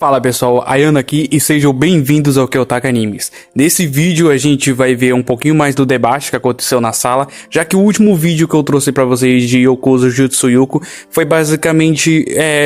Fala pessoal, Ayano aqui e sejam bem-vindos ao Kyotaku Animes. Nesse vídeo a gente vai ver um pouquinho mais do debate que aconteceu na sala, já que o último vídeo que eu trouxe pra vocês de Yokuzo Jutsuyuko foi basicamente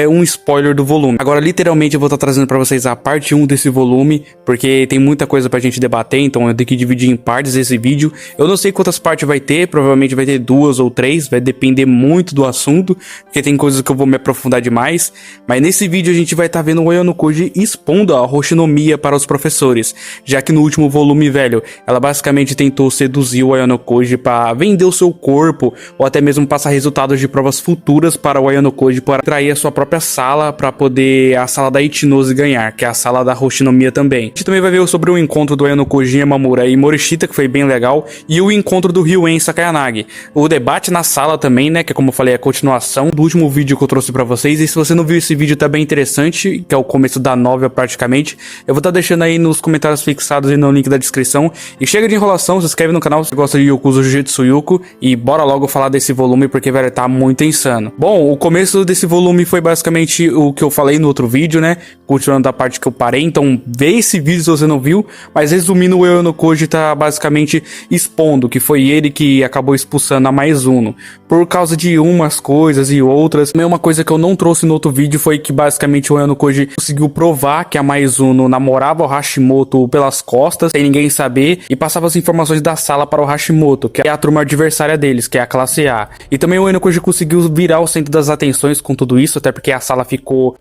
um spoiler do volume. Agora literalmente eu vou estar trazendo pra vocês a parte 1 desse volume, porque tem muita coisa pra gente debater, então eu tenho que dividir em partes esse vídeo. Eu não sei quantas partes vai ter, provavelmente vai ter 2 ou 3, vai depender muito do assunto, porque tem coisas que eu vou me aprofundar demais, mas nesse vídeo a gente vai estar vendo o Ayano expondo a Hoshinomiya para os professores, já que no último volume, velho, ela basicamente tentou seduzir o Ayano Koji para vender o seu corpo, ou até mesmo passar resultados de provas futuras para o Ayano Koji para atrair a sua própria sala, para poder a sala da Ichinose ganhar, que é a sala da Hoshinomiya também. A gente também vai ver sobre o encontro do Ayano Koji, Yamamura e Morishita, que foi bem legal, e o encontro do Ryuen e Sakayanagi. O debate na sala também, né, que como eu falei, é a continuação do último vídeo que eu trouxe para vocês, e se você não viu esse vídeo tá bem interessante, que é o começo da novela praticamente, eu vou estar deixando aí nos comentários fixados e no link da descrição. E chega de enrolação, se inscreve no canal se você gosta de Yokuzo Jutsuyuko e bora logo falar desse volume porque, velho, tá muito insano. Bom, o começo desse volume foi basicamente o que eu falei no outro vídeo, né, continuando da parte que eu parei, então vê esse vídeo se você não viu, mas resumindo, o Ayano Koji tá basicamente expondo que foi ele que acabou expulsando a Maizuno, por causa de umas coisas e outras. Também uma coisa que eu não trouxe no outro vídeo foi que basicamente o Ayano Koji conseguiu provar que a Maizuno namorava o Hashimoto pelas costas, sem ninguém saber, e passava as informações da sala para o Hashimoto, que é a turma adversária deles, que é a classe A. E também o Ayano Koji conseguiu virar o centro das atenções com tudo isso, até porque a sala ficou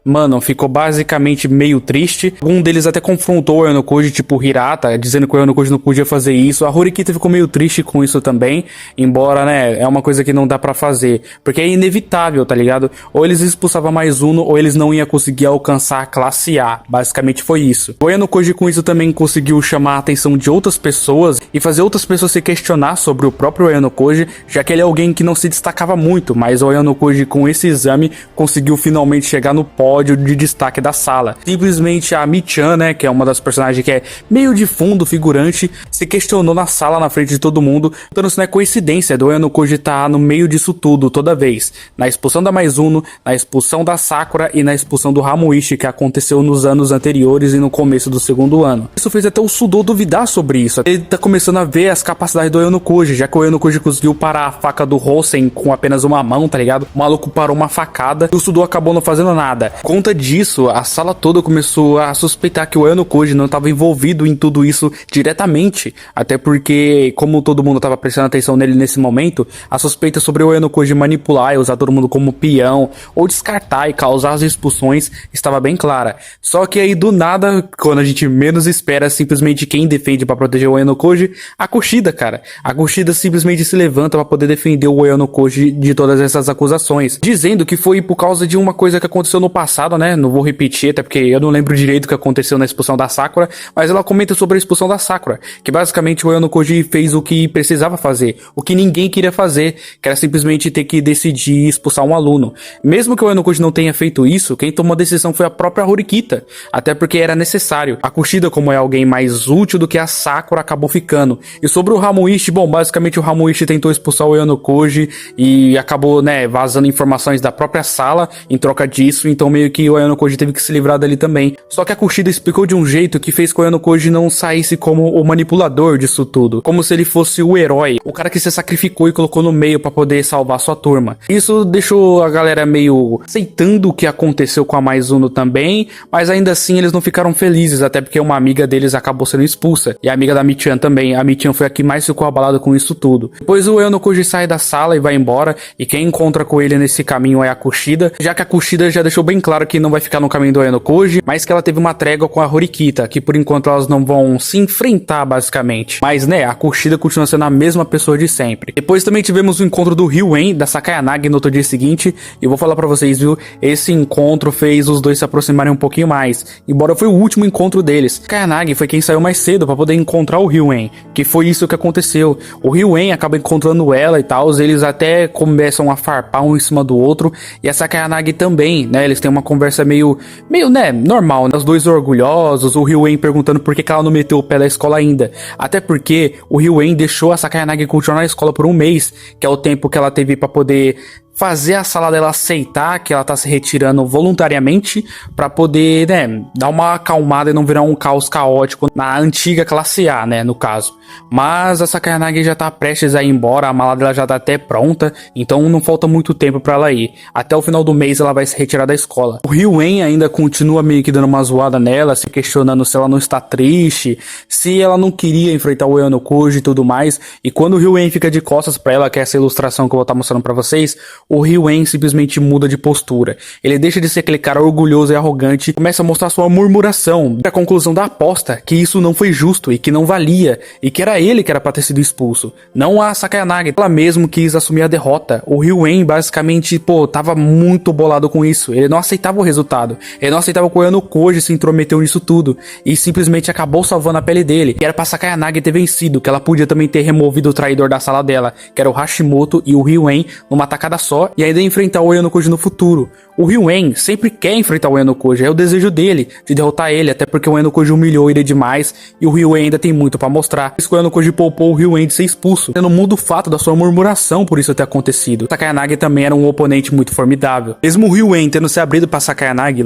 basicamente meio triste. Um deles até confrontou o Ayano Koji, tipo Hirata, dizendo que o Ayano Koji não podia fazer isso. A Horikita ficou meio triste com isso também, embora, né, é uma coisa que não dá pra fazer, porque é inevitável, tá ligado? Ou eles expulsavam a Maizuno, ou eles não iam conseguir alcançar a classe A. Basicamente foi isso. O Ayano Koji com isso também conseguiu chamar a atenção de outras pessoas e fazer outras pessoas se questionar sobre o próprio Ayano Koji, já que ele é alguém que não se destacava muito, mas o Ayano Koji com esse exame conseguiu finalmente chegar no pódio de destaque da sala. Simplesmente a Michan, né, que é uma das personagens que é meio de fundo, figurante, se questionou na sala na frente de todo mundo, então isso não é coincidência do Ayano Koji estar no meio disso tudo toda vez. Na expulsão da Maizuno, na expulsão da Sakura e na expulsão do Hamuishi, que aconteceu nos anos anteriores e no começo do segundo ano. Isso fez até o Sudo duvidar sobre isso. Ele tá começando a ver as capacidades do Ayano Koji, já que o Ayano Koji conseguiu parar a faca do Hosen com apenas uma mão, tá ligado? O maluco parou uma facada e o Sudo acabou não fazendo nada. Por conta disso, a sala toda começou a suspeitar que o Ayano Koji não estava envolvido em tudo isso diretamente, até porque, como todo mundo estava prestando atenção nele nesse momento, a suspeita sobre o Ayano Koji manipular e usar todo mundo como peão, ou descartar e causar as expulsões, estava bem clara. Só que aí do nada, quando a gente menos espera, simplesmente quem defende pra proteger o Ayano Koji? A Kushida, cara. A Kushida simplesmente se levanta pra poder defender o Ayano Koji de todas essas acusações, dizendo que foi por causa de uma coisa que aconteceu no passado, né? Não vou repetir, até porque eu não lembro direito o que aconteceu na expulsão da Sakura, mas ela comenta sobre a expulsão da Sakura, que basicamente o Ayano Koji fez o que precisava fazer, o que ninguém queria fazer, que era simplesmente ter que decidir expulsar um aluno. Mesmo que o Ayano Koji não tenha feito isso, quem tomou a decisão foi a própria Horikita, até porque era necessário. A Kushida, como é alguém mais útil do que a Sakura, acabou ficando. E sobre o Hamuishi, bom, basicamente o Hamuishi tentou expulsar o Ayano Koji e acabou, né, vazando informações da própria sala em troca disso, então meio que o Ayano Koji teve que se livrar dali também. Só que a Kushida explicou de um jeito que fez que o Ayano Koji não saísse como o manipulador disso tudo, como se ele fosse o herói, o cara que se sacrificou e colocou no meio pra poder salvar sua turma. Isso deixou a galera meio aceitando o que aconteceu com a Maizuno também, mas ainda assim eles não ficaram felizes, até porque uma amiga deles acabou sendo expulsa, e a amiga da Michan também. A Michan foi a que mais ficou abalada com isso tudo. Depois o Ayano Koji sai da sala e vai embora, e quem encontra com ele nesse caminho é a Kushida, já que a Kushida já deixou bem claro que não vai ficar no caminho do Ayano Koji, mas que ela teve uma trégua com a Horikita, que por enquanto elas não vão se enfrentar basicamente. Mas né, a Kushida continua sendo a mesma pessoa de sempre. Depois também tivemos o encontro do Ryuen, da Sakayanagi no outro dia seguinte, e eu vou falar pra vocês, viu, esse encontro fez os dois se aproximarem um pouquinho mais, embora foi o último encontro deles. Sakayanagi foi quem saiu mais cedo pra poder encontrar o Ryuen, que foi isso que aconteceu. O Ryuen acaba encontrando ela e tal, eles até começam a farpar um em cima do outro, e a Sakayanagi também, né, eles têm uma conversa meio, né, normal, né, os dois orgulhosos, o Ryuen perguntando por que ela não meteu o pé da escola ainda, até porque o Ryuen deixou a Sakayanagi continuar na escola por um mês, que é o tempo que ela teve pra poder fazer a sala dela aceitar que ela tá se retirando voluntariamente pra poder, né, dar uma acalmada e não virar um caos caótico na antiga classe A, né, no caso. Mas a Sakayanagi já tá prestes a ir embora, a mala dela já tá até pronta, então não falta muito tempo pra ela ir. Até o final do mês ela vai se retirar da escola. O Ryuen ainda continua meio que dando uma zoada nela, se questionando se ela não está triste, se ela não queria enfrentar o Oyonokuji e tudo mais. E quando o Ryuen fica de costas pra ela, que é essa ilustração que eu vou estar mostrando pra vocês, o Ryuen simplesmente muda de postura. Ele deixa de ser aquele cara orgulhoso e arrogante e começa a mostrar sua murmuração, a conclusão da aposta, que isso não foi justo e que não valia, e que era ele que era pra ter sido expulso, não a Sakayanagi. Ela mesmo quis assumir a derrota. O Ryuen basicamente, tava muito bolado com isso. Ele não aceitava o resultado. Ele não aceitava que o Oyonokuji se intrometeu nisso tudo e simplesmente acabou salvando a pele dele. E era pra Sakayanagi ter vencido, que ela podia também ter removido o traidor da sala dela, que era o Hashimoto e o Ryuen, numa tacada só, e ainda enfrentar o Oyonokuji no futuro. O Ryuen sempre quer enfrentar o Oyonokuji, é o desejo dele, de derrotar ele, até porque o Oyonokuji humilhou ele demais, e o Ryuen ainda tem muito pra mostrar. Por isso que o Oyonokuji poupou o Ryuen de ser expulso, não muda o fato da sua murmuração por isso ter acontecido. Sakayanagi também era um oponente muito formidável. Mesmo o Ryuen tendo se abrido pra Sakayanagi,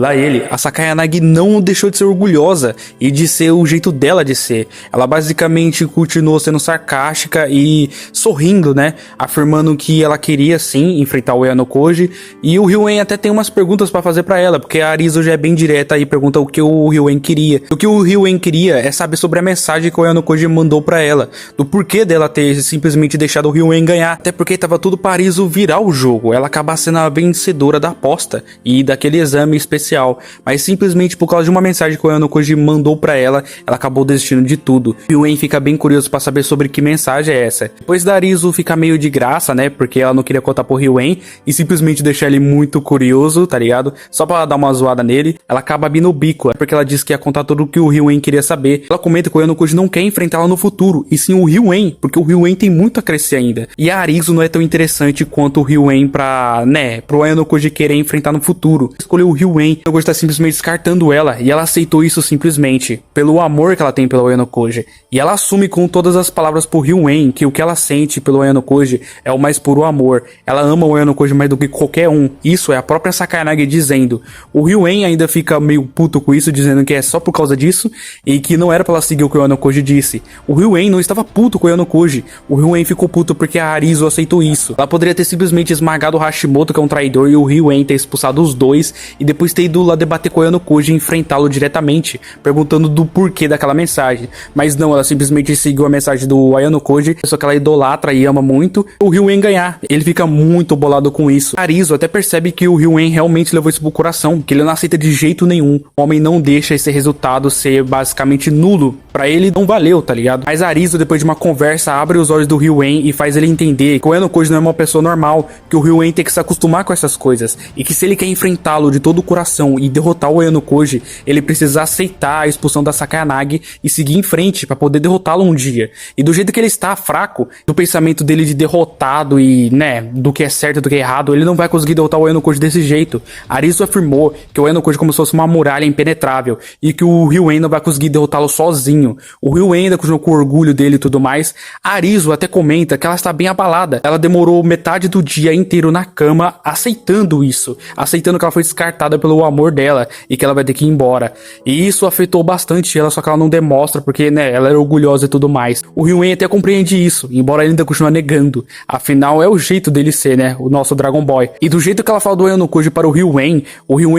a Sakayanagi não deixou de ser orgulhosa e de ser o jeito dela de ser. Ela basicamente continuou sendo sarcástica e sorrindo, né, afirmando que ela queria sim enfrentar o Oyonokuji, e o Ryuen até tem umas perguntas pra fazer pra ela, porque a Arizo já é bem direta e pergunta o que o Ryuen queria. O que o Ryuen queria é saber sobre a mensagem que o Oyonokuji mandou pra ela, do porquê dela ter simplesmente deixado o Ryuen ganhar, até porque tava tudo pra Arizo virar o jogo, ela acabar sendo a vencedora da aposta e daquele exame especial, mas simplesmente por causa de uma mensagem que o Oyonokuji mandou pra ela, ela acabou desistindo de tudo. O Ryuen fica bem curioso pra saber sobre que mensagem é essa. Depois da Arizo ficar meio de graça, né, porque ela não queria contar pro Ryuen e simplesmente deixar ele muito curioso, tá ligado? Só pra dar uma zoada nele, ela acaba abrindo o bico, porque ela disse que ia contar tudo o que o Ryuen queria saber. Ela comenta que o Oyonokuji não quer enfrentá-la no futuro, e sim o Ryuen, porque o Ryuen tem muito a crescer ainda. E a Arizo não é tão interessante quanto o Ryuen pro Oyonokuji querer enfrentar no futuro. Escolheu o Ryuen, o Oyonokuji tá simplesmente descartando ela, e ela aceitou isso simplesmente pelo amor que ela tem pelo Oyonokuji. E ela assume com todas as palavras pro Ryuen que o que ela sente pelo Oyonokuji é o mais puro amor. Ela ama o Oyonokuji mais do que qualquer um. Isso é a própria Sakayanagi dizendo. O Ryuen ainda fica meio puto com isso, dizendo que é só por causa disso e que não era pra ela seguir o que o Oyonokuji disse. O Ryuen não estava puto com o Oyonokuji. O Ryuen ficou puto porque a Arizo aceitou isso. Ela poderia ter simplesmente esmagado o Hashimoto, que é um traidor, e o Ryuen ter expulsado os dois e depois ter ido lá debater com o Oyonokuji e enfrentá-lo diretamente, perguntando do porquê daquela mensagem. Mas não, ela simplesmente seguiu a mensagem do Oyonokuji, só que ela idolatra e ama muito o Ryuen ganhar. Ele fica muito bolado com isso. A Arizo até percebe que o Ryuen realmente levou isso pro coração, que ele não aceita de jeito nenhum. O homem não deixa esse resultado ser basicamente nulo. Pra ele não valeu, tá ligado? Mas a Arizo, depois de uma conversa, abre os olhos do Ryuen e faz ele entender que o Oyonokuji não é uma pessoa normal, que o Ryuen tem que se acostumar com essas coisas, e que se ele quer enfrentá-lo de todo o coração e derrotar o Oyonokuji, ele precisa aceitar a expulsão da Sakayanagi e seguir em frente pra poder derrotá-lo um dia. E do jeito que ele está fraco, do pensamento dele de derrotado e, né, do que é certo e do que é errado, ele não vai conseguir derrotar o Oyonokuji desse jeito. A Arizo afirmou que o Oyonokuji como se fosse uma muralha impenetrável e que o Ryuen não vai conseguir derrotá-lo sozinho. O Ryuen ainda continuou com o orgulho dele e tudo mais. A Arizo até comenta que ela está bem abalada. Ela demorou metade do dia inteiro na cama aceitando isso, aceitando que ela foi descartada pelo amor dela e que ela vai ter que ir embora. E isso afetou bastante ela, só que ela não demonstra porque, né, ela era orgulhosa e tudo mais. O Ryuen até compreende isso, embora ele ainda continue negando. Afinal, é o jeito dele ser, né, o nosso Dragon Boy. E do jeito que ela fala do Oyonokuji para o Ryuen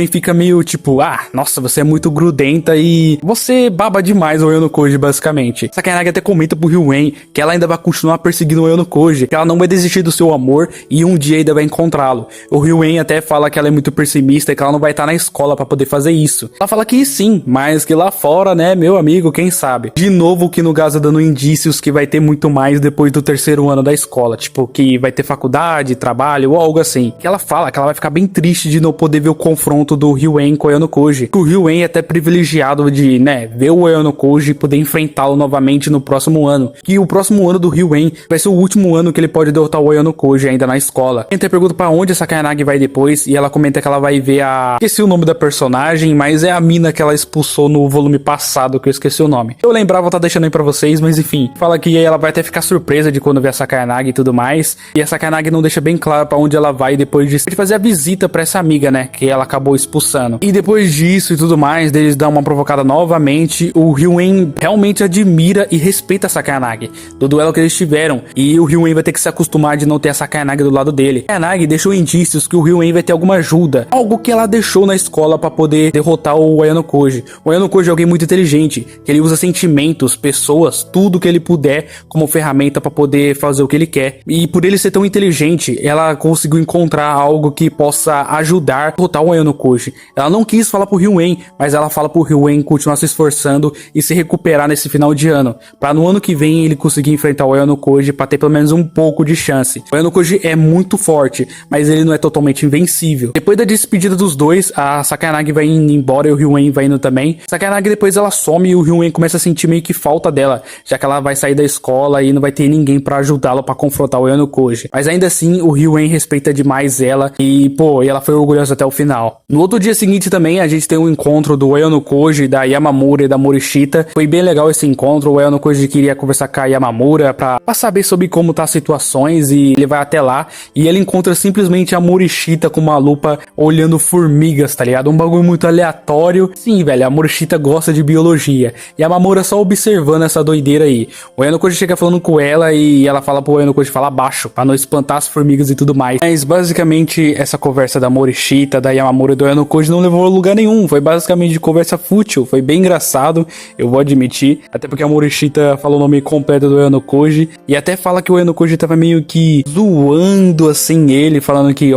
fica meio tipo, nossa, você é muito grudenta e você baba demais o Oyonokuji, basicamente. Sakayanagi até comenta pro Ryuen que ela ainda vai continuar perseguindo o Oyonokuji, que ela não vai desistir do seu amor e um dia ainda vai encontrá-lo. O Ryuen até fala que ela é muito pessimista e que ela não vai estar na escola pra poder fazer isso. Ela fala que sim, mas que lá fora, né, meu amigo, quem sabe. De novo, que no Gaza dando indícios que vai ter muito mais depois do terceiro ano da escola, tipo, que vai ter faculdade, trabalho ou algo assim. Que ela fala que ela vai ficar bem triste triste de não poder ver o confronto do Ryuen com o Oyonokoji. O Ryuen é até privilegiado de, ver o Oyonokoji e poder enfrentá-lo novamente no próximo ano. E o próximo ano do Ryuen vai ser o último ano que ele pode derrotar o Oyonokoji ainda na escola. Ele até pergunta pra onde essa Kayanagi vai depois, e ela comenta que ela vai ver esqueci o nome da personagem, mas é a mina que ela expulsou no volume passado, que eu esqueci o nome. Eu lembrava, vou tá deixando aí pra vocês, mas enfim. Fala que ela vai até ficar surpresa de quando ver essa Kayanagi e tudo mais. E essa Kayanagi não deixa bem claro pra onde ela vai depois de fazer a visita pra essa amiga, que ela acabou expulsando. E depois disso e tudo mais, deles dão uma provocada novamente, o Ryuen realmente admira e respeita essa Kayanagi, do duelo que eles tiveram. E o Ryuen vai ter que se acostumar de não ter essa Kayanagi do lado dele. A Kayanagi deixou indícios que o Ryuen vai ter alguma ajuda, algo que ela deixou na escola pra poder derrotar o Oyonokoji. O Oyonokoji é alguém muito inteligente, que ele usa sentimentos, pessoas, tudo que ele puder como ferramenta pra poder fazer o que ele quer. E por ele ser tão inteligente, ela conseguiu encontrar algo que possa ajudar a derrotar o Oyonokoji. Ela não quis falar pro Ryuen, mas ela fala pro Ryuen continuar se esforçando e se recuperar nesse final de ano, pra no ano que vem ele conseguir enfrentar o Oyonokoji pra ter pelo menos um pouco de chance. O Oyonokoji é muito forte, mas ele não é totalmente invencível. Depois da despedida dos dois, a Sakayanagi vai indo embora e o Ryuen vai indo também. Sakayanagi depois ela some e o Ryuen começa a sentir meio que falta dela, já que ela vai sair da escola e não vai ter ninguém pra ajudá-la pra confrontar o Oyonokoji. Mas ainda assim, o Ryuen respeita demais ela e, e ela foi orgulhosa até o final. No outro dia seguinte também, a gente tem um encontro do Oyonokoji, da Yamamura e da Morishita. Foi bem legal esse encontro. O Oyonokoji queria conversar com a Yamamura pra saber sobre como tá as situações, e ele vai até lá e ele encontra simplesmente a Morishita com uma lupa olhando formigas, tá ligado? Um bagulho muito aleatório. Sim, velho, a Morishita gosta de biologia e a Yamamura só observando essa doideira aí. O Oyonokoji chega falando com ela e ela fala pro Oyonokoji falar baixo, pra não espantar as formigas e tudo mais. Mas basicamente essa conversa da Morishita, da Yamamura e do Oyonokoji não levou a lugar nenhum. Foi basicamente de conversa fútil. Foi bem engraçado, eu vou admitir. Até porque a Morishita falou o nome completo do Oyonokoji e até fala que o Oyonokoji tava meio que zoando assim ele, falando que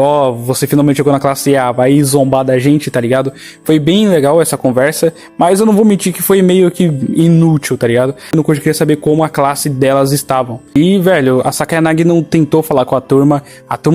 você finalmente chegou na classe A, vai zombar da gente, tá ligado? Foi bem legal essa conversa, mas eu não vou mentir que foi meio que inútil, tá ligado? O Oyonokoji queria saber como a classe delas estavam. E, velho, a Sakayanagi não tentou falar com a turma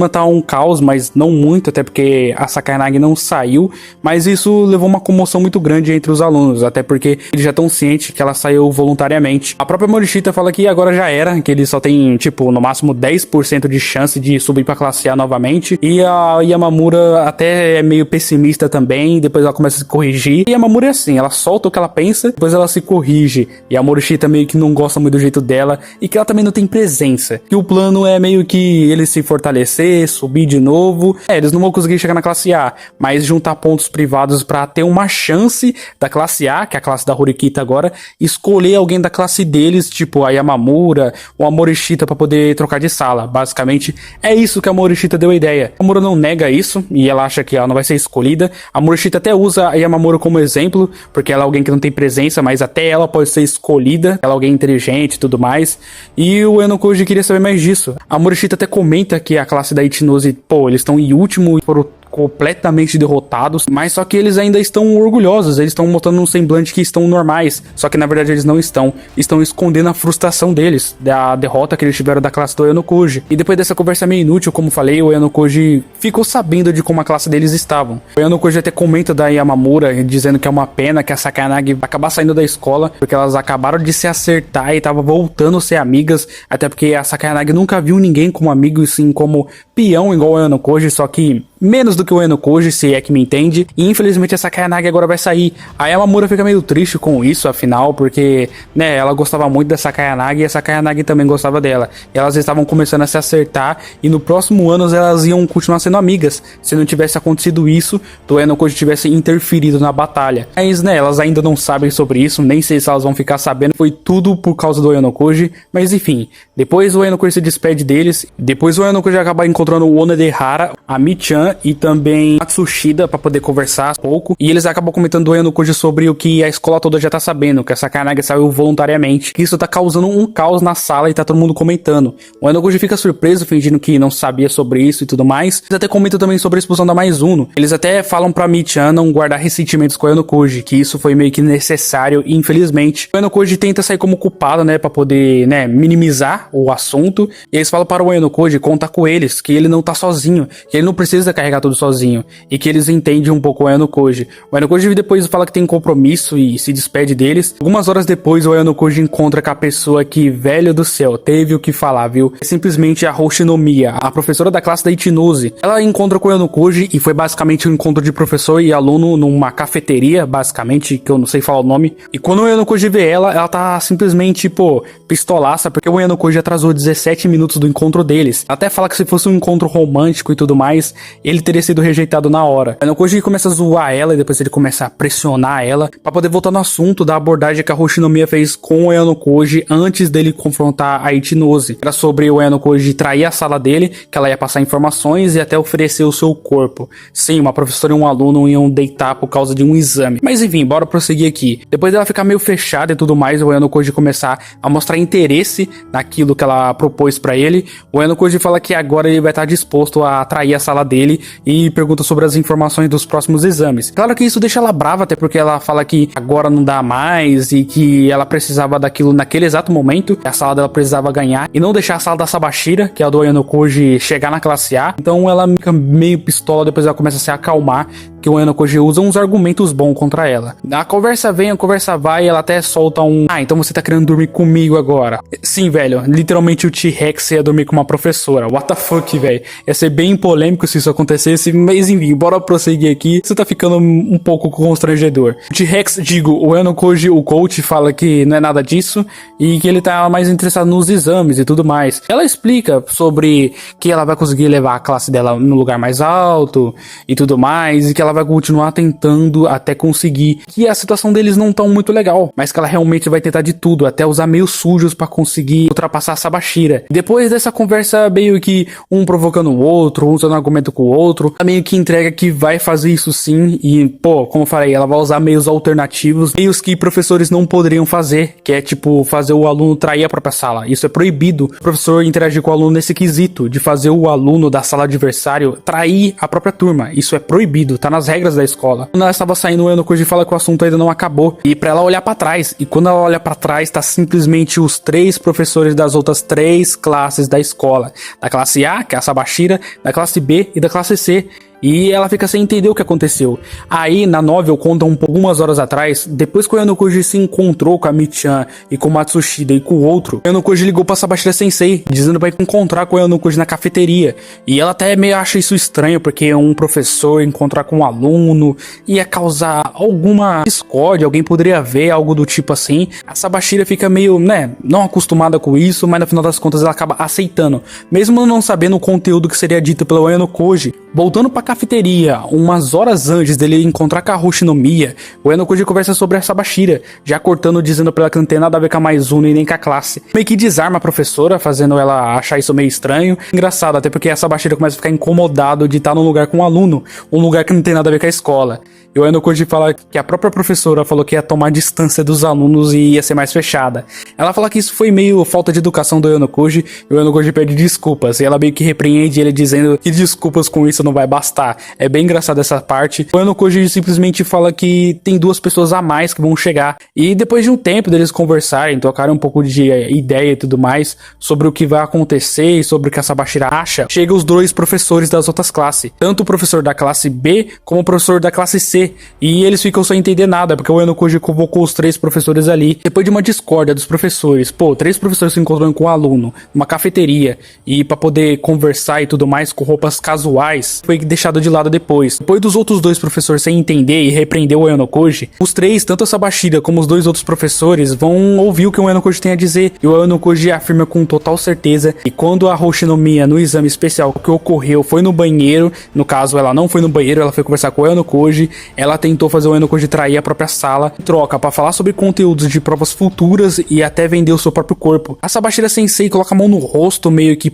tá um caos, mas não muito, até porque a Sakayanagi não saiu, mas isso levou uma comoção muito grande entre os alunos, até porque eles já estão cientes que ela saiu voluntariamente. A própria Morishita fala que agora já era, que eles só tem, no máximo 10% de chance de subir pra classe A novamente, e a Yamamura até é meio pessimista também, depois ela começa a se corrigir, e a Yamamura é assim, ela solta o que ela pensa, depois ela se corrige, e a Morishita meio que não gosta muito do jeito dela, e que ela também não tem presença, que o plano é meio que ele se fortalecer, subir de novo, eles não vão conseguir chegar na classe A, mas juntar pontos privados pra ter uma chance da classe A, que é a classe da Horikita agora, escolher alguém da classe deles, tipo a Yamamura ou a Morishita pra poder trocar de sala. Basicamente é isso que a Morishita deu a ideia. A Yamamura não nega isso e ela acha que ela não vai ser escolhida. A Morishita até usa a Yamamura como exemplo, porque ela é alguém que não tem presença, mas até ela pode ser escolhida, ela é alguém inteligente e tudo mais. E o Oyonokoji queria saber mais disso. A Morishita até comenta que a classe da Ichinose, eles estão em último e foram completamente derrotados, mas só que eles ainda estão orgulhosos, eles estão mostrando um semblante que estão normais, só que na verdade eles não estão escondendo a frustração deles, da derrota que eles tiveram da classe do Oyonokoji. E depois dessa conversa meio inútil, como falei, o Oyonokoji ficou sabendo de como a classe deles estavam. O Oyonokoji até comenta da Yamamura, dizendo que é uma pena que a Sakayanagi vai acabar saindo da escola, porque elas acabaram de se acertar e estavam voltando a ser amigas, até porque a Sakayanagi nunca viu ninguém como amigo, e sim como peão igual o Oyonokoji, só que menos do que o Oyonokoji, se é que me entende. E infelizmente a Sakayanagi agora vai sair. A Yamamura fica meio triste com isso, afinal, porque, ela gostava muito da Sakayanagi e a Sakayanagi também gostava dela. E elas estavam começando a se acertar e no próximo ano elas iam continuar sendo amigas, se não tivesse acontecido isso, do Oyonokoji tivesse interferido na batalha. Mas, elas ainda não sabem sobre isso, nem sei se elas vão ficar sabendo. Foi tudo por causa do Oyonokoji, mas enfim. Depois o Oyonokoji se despede deles, depois o Oyonokoji acaba encontrando o Onodehara, a Michan e também Matsushida pra poder conversar um pouco. E eles acabam comentando do Oyonokoji sobre o que a escola toda já tá sabendo, que a Sakayanagi saiu voluntariamente, que isso tá causando um caos na sala e tá todo mundo comentando. O Oyonokoji fica surpreso, fingindo que não sabia sobre isso e tudo mais. Eles até comentam também sobre a expulsão da Maizuno. Eles até falam pra Michan não guardar ressentimentos com o Oyonokoji, que isso foi meio que necessário e infelizmente o Oyonokoji tenta sair como culpado, pra poder, minimizar o assunto. E eles falam para o Oyonokoji contar com eles, que ele não tá sozinho, que ele não precisa carregar tudo sozinho, e que eles entendem um pouco o Ayano Koji. O Ayano Koji depois fala que tem compromisso e se despede deles. Algumas horas depois, o Ayano Koji encontra com a pessoa que, velho do céu, teve o que falar, viu? É simplesmente a Hoshinomiya, a professora da classe da Ichinose. Ela encontra com o Ayano Koji e foi basicamente um encontro de professor e aluno numa cafeteria, basicamente, que eu não sei falar o nome. E quando o Ayano Koji vê ela tá simplesmente, pistolaça, porque o Ayano Koji atrasou 17 minutos do encontro deles. Até fala que se fosse um encontro romântico e tudo mais, ele teria sido rejeitado na hora. O Ayano Koji começa a zoar ela e depois ele começa a pressionar ela pra poder voltar no assunto da abordagem que a Hoshinomiya fez com o Ayano Koji antes dele confrontar a Ichinose. Era sobre o Ayano Koji trair a sala dele, que ela ia passar informações e até oferecer o seu corpo. Sim, uma professora e um aluno iam deitar por causa de um exame. Mas enfim, bora prosseguir aqui. Depois dela ficar meio fechada e tudo mais, o Ayano Koji começar a mostrar interesse naquilo que ela propôs pra ele. O Ayano Koji fala que agora ele vai estar disposto a trair a sala dele e pergunta sobre as informações dos próximos exames. Claro que isso deixa ela brava, até porque ela fala que agora não dá mais e que ela precisava daquilo naquele exato momento, que a sala dela precisava ganhar e não deixar a sala da Sabashira, que é a do Ayano Koji, chegar na classe A. Então ela fica meio pistola, depois ela começa a se acalmar, que o Ayano Koji usa uns argumentos bons contra ela. A conversa vem, a conversa vai, ela até solta um: ah, então você tá querendo dormir comigo agora? Sim, velho, literalmente o T-Rex ia dormir com uma professora. What the fuck, velho? Ia ser bem polêmico se isso acontecesse, mas enfim, bora prosseguir aqui. Isso tá ficando um pouco constrangedor. O T-Rex, o Ayano Koji, o coach, fala que não é nada disso e que ele tá mais interessado nos exames e tudo mais. Ela explica sobre que ela vai conseguir levar a classe dela no lugar mais alto e tudo mais, e que ela vai continuar tentando até conseguir, que a situação deles não tá muito legal, mas que ela realmente vai tentar de tudo, até usar meios sujos pra conseguir ultrapassar a Sabashira. Depois dessa conversa meio que um provocando o outro, um usando argumento com o outro, ela meio que entrega que vai fazer isso sim, e como eu falei, ela vai usar meios alternativos, meios que professores não poderiam fazer, que é tipo fazer o aluno trair a própria sala. Isso é proibido, o professor interagir com o aluno nesse quesito, de fazer o aluno da sala adversário trair a própria turma. Isso é proibido, tá nas regras da escola. Quando ela estava saindo, o Ayano Koji fala que o assunto ainda não acabou, e pra ela olhar pra trás, e quando ela olha pra trás, tá simplesmente os 3 professores das outras 3 classes da escola, da classe A, que é a Sabashira, da classe B e da classe C. E ela fica sem entender o que aconteceu. Aí, na novel, contam algumas horas atrás, depois que o Ayano Koji se encontrou com a Michan e com o Matsushida e com o outro, o Ayano Koji ligou pra Sabashira Sensei, dizendo pra encontrar com o Ayano Koji na cafeteria. E ela até meio acha isso estranho, porque um professor encontrar com um aluno ia causar alguma discórdia, alguém poderia ver algo do tipo assim. A Sabashira fica meio, não acostumada com isso, mas no final das contas ela acaba aceitando, mesmo não sabendo o conteúdo que seria dito pelo Ayano Koji. Voltando pra cafeteria, umas horas antes dele encontrar com a Hoshinomiya, o Ayano Koji conversa sobre a Sabashira, já cortando, dizendo pra ela que não tem nada a ver com a Maizuna e nem com a classe. Meio que desarma a professora, fazendo ela achar isso meio estranho. Engraçado, até porque a Sabashira começa a ficar incomodado de estar num lugar com um aluno, um lugar que não tem nada a ver com a escola. E o Ayano Koji fala que a própria professora falou que ia tomar distância dos alunos e ia ser mais fechada. Ela fala que isso foi meio falta de educação do Ayano Koji, e o Ayano Koji pede desculpas, e ela meio que repreende ele dizendo que desculpas com isso não vai bastar. É bem engraçado essa parte. O Ayano Koji simplesmente fala que tem 2 pessoas a mais que vão chegar, e depois de um tempo deles conversarem, trocarem um pouco de ideia e tudo mais sobre o que vai acontecer e sobre o que a Sabashira acha, chegam os 2 professores das outras classes, tanto o professor da classe B como o professor da classe C. E eles ficam sem entender nada, porque o Ayano Koji convocou os 3 professores ali, depois de uma discórdia dos professores. 3 professores se encontrando com um aluno numa cafeteria, e pra poder conversar e tudo mais com roupas casuais, foi deixado de lado depois. Depois dos outros 2 professores sem entender e repreender o Ayano Koji, os 3, tanto a Sabashira como os 2 outros professores, vão ouvir o que o Ayano Koji tem a dizer, e o Ayano Koji afirma com total certeza que quando a Hoshinomiya, no exame especial que ocorreu, foi no banheiro, no caso ela não foi no banheiro, ela foi conversar com o Ayano Koji, ela tentou fazer o Ayano Koji trair a própria sala, em troca pra falar sobre conteúdos de provas futuras e até vender o seu próprio corpo. A Sabashira Sensei coloca a mão no rosto, meio que,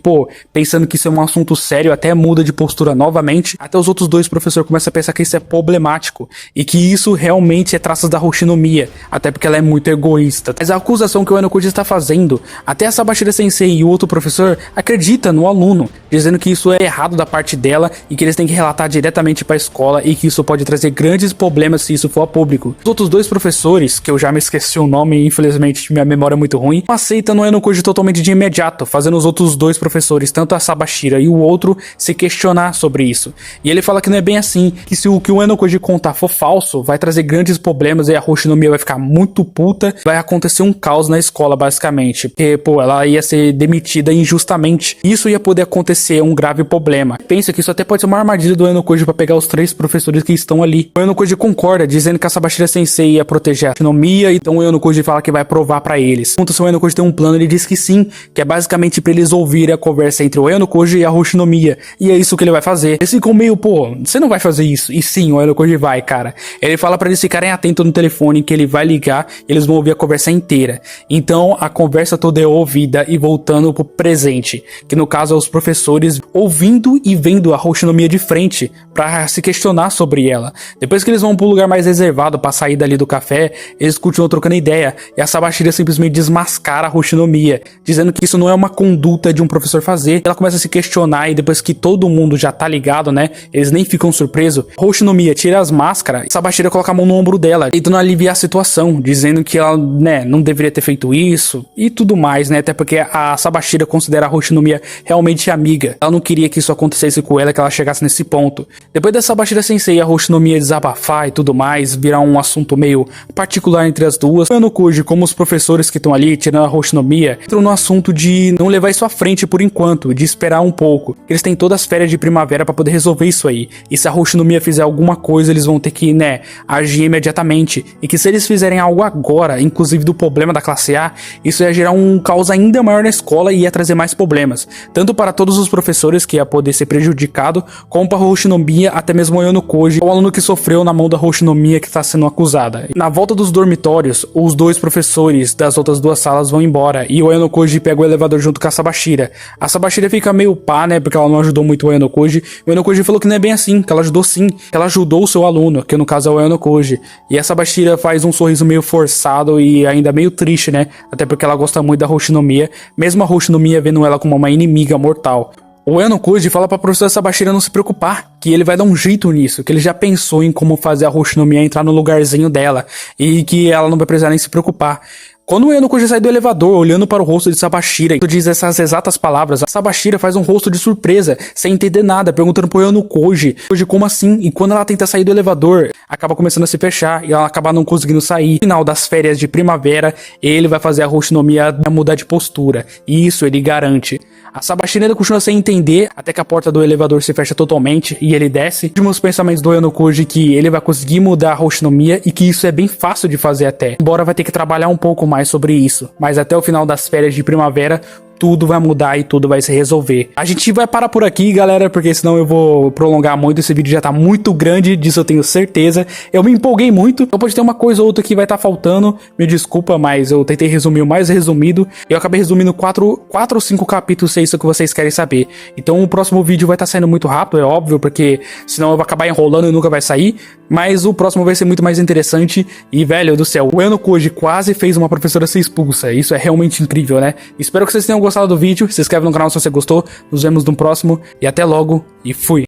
pensando que isso é um assunto sério, até muda de postura novamente. Até os outros 2 professores começam a pensar que isso é problemático, e que isso realmente é traços da Hoshinomiya, até porque ela é muito egoísta. Mas a acusação que o Ayano Koji está fazendo, até a Sabashira Sensei e o outro professor acredita no aluno, dizendo que isso é errado da parte dela, e que eles têm que relatar diretamente pra escola, e que isso pode trazer grandes grandes problemas se isso for a público. Os outros dois professores, que eu já me esqueci o nome e infelizmente minha memória é muito ruim, aceitam o Eno Koji totalmente de imediato, fazendo os outros dois professores, tanto a Sabashira e o outro, se questionar sobre isso. E ele fala que não é bem assim, que se o que o Eno Koji contar for falso, vai trazer grandes problemas e a Hoshinomiya vai ficar muito puta, vai acontecer um caos na escola basicamente, porque pô, ela ia ser demitida injustamente. Isso ia poder acontecer um grave problema. Pensa que isso até pode ser uma armadilha do Eno Koji pra pegar os 3 professores que estão ali. O Eno Koji concorda, dizendo que a Sabashira Sensei ia proteger a Hoshinomiya, então o Eno Koji fala que vai provar pra eles. Pergunta se o Eno Koji tem um plano, ele diz que sim, que é basicamente pra eles ouvirem a conversa entre o Eno Koji e a Hoshinomiya, e é isso que ele vai fazer. Eles ficam meio, pô, você não vai fazer isso? E sim, o Eno Koji vai, cara. Ele fala pra eles ficarem atentos no telefone, que ele vai ligar, e eles vão ouvir a conversa inteira. Então, a conversa toda é ouvida e voltando pro presente, que no caso é os professores ouvindo e vendo a Hoshinomiya de frente, pra se questionar sobre ela. Depois que eles vão pro lugar mais reservado pra sair dali do café, eles continuam trocando ideia, e a Sabashira simplesmente desmascara a Hoshinomiya, dizendo que isso não é uma conduta de um professor fazer. Ela começa a se questionar, e depois que todo mundo já tá ligado, né, eles nem ficam surpresos, Hoshinomiya tira as máscaras, Sabashira coloca a mão no ombro dela, tentando aliviar a situação, dizendo que ela, né, não deveria ter feito isso, e tudo mais, né, até porque a Sabashira considera a Hoshinomiya realmente amiga. Ela não queria que isso acontecesse com ela, que ela chegasse nesse ponto. Depois da Sabashira Sensei e a Hoshinomiya desabafar e tudo mais, virar um assunto meio particular entre as duas, o Eno Koji, como os professores que estão ali, tirando a Hoshinomiya, entram no assunto de não levar isso à frente por enquanto, de esperar um pouco. Eles têm todas as férias de primavera pra poder resolver isso aí. E se a Hoshinomiya fizer alguma coisa, eles vão ter que, né, agir imediatamente. E que se eles fizerem algo agora, inclusive do problema da classe A, isso ia gerar um caos ainda maior na escola e ia trazer mais problemas. Tanto para todos os professores, que ia poder ser prejudicado, como para a Hoshinomiya, até mesmo o Eno Koji, o aluno que sofreu na mão da Hoshinomiya que está sendo acusada. Na volta dos dormitórios, os dois professores das outras duas salas vão embora, e o Eno Koji pega o elevador junto com a Sabashira. A Sabashira fica meio pá, né, porque ela não ajudou muito o Eno Koji. O Eno Koji falou que não é bem assim, que ela ajudou sim, que ela ajudou o seu aluno, que no caso é o Eno Koji. E a Sabashira faz um sorriso meio forçado e ainda meio triste, né, até porque ela gosta muito da Hoshinomiya, mesmo a Hoshinomiya vendo ela como uma inimiga mortal. O Eno Koji fala pra professora Sabashira não se preocupar, que ele vai dar um jeito nisso, que ele já pensou em como fazer a Hoshinomiya entrar no lugarzinho dela, e que ela não vai precisar nem se preocupar. Quando o Eno Koji sai do elevador, olhando para o rosto de Sabashira, e diz essas exatas palavras, a Sabashira faz um rosto de surpresa, sem entender nada, perguntando pro Eno Koji, como assim? E quando ela tenta sair do elevador, acaba começando a se fechar, e ela acaba não conseguindo sair. No final das férias de primavera, ele vai fazer a Hoshinomiya mudar de postura, e isso ele garante. A Sabashira ainda continua sem entender, até que a porta do elevador se fecha totalmente, e ele desce. Últimos pensamentos do Eno Koji que ele vai conseguir mudar a Hoshinomiya, e que isso é bem fácil de fazer até, embora vai ter que trabalhar um pouco mais sobre isso, mas até o final das férias de primavera tudo vai mudar e tudo vai se resolver. A gente vai parar por aqui, galera, porque senão eu vou prolongar muito. Esse vídeo já tá muito grande, disso eu tenho certeza. Eu me empolguei muito, então pode ter uma coisa ou outra que vai estar faltando. Me desculpa, mas eu tentei resumir o mais resumido. Eu acabei resumindo 4 ou 5 capítulos, se é isso que vocês querem saber. Então o próximo vídeo vai estar saindo muito rápido, é óbvio, porque senão eu vou acabar enrolando e nunca vai sair. Mas o próximo vai ser muito mais interessante. E, velho do céu, o Eno Koji quase fez uma professora ser expulsa. Isso é realmente incrível, né? Espero que vocês tenham gostado do vídeo. Se inscreve no canal se você gostou. Nos vemos no próximo. E até logo. E fui.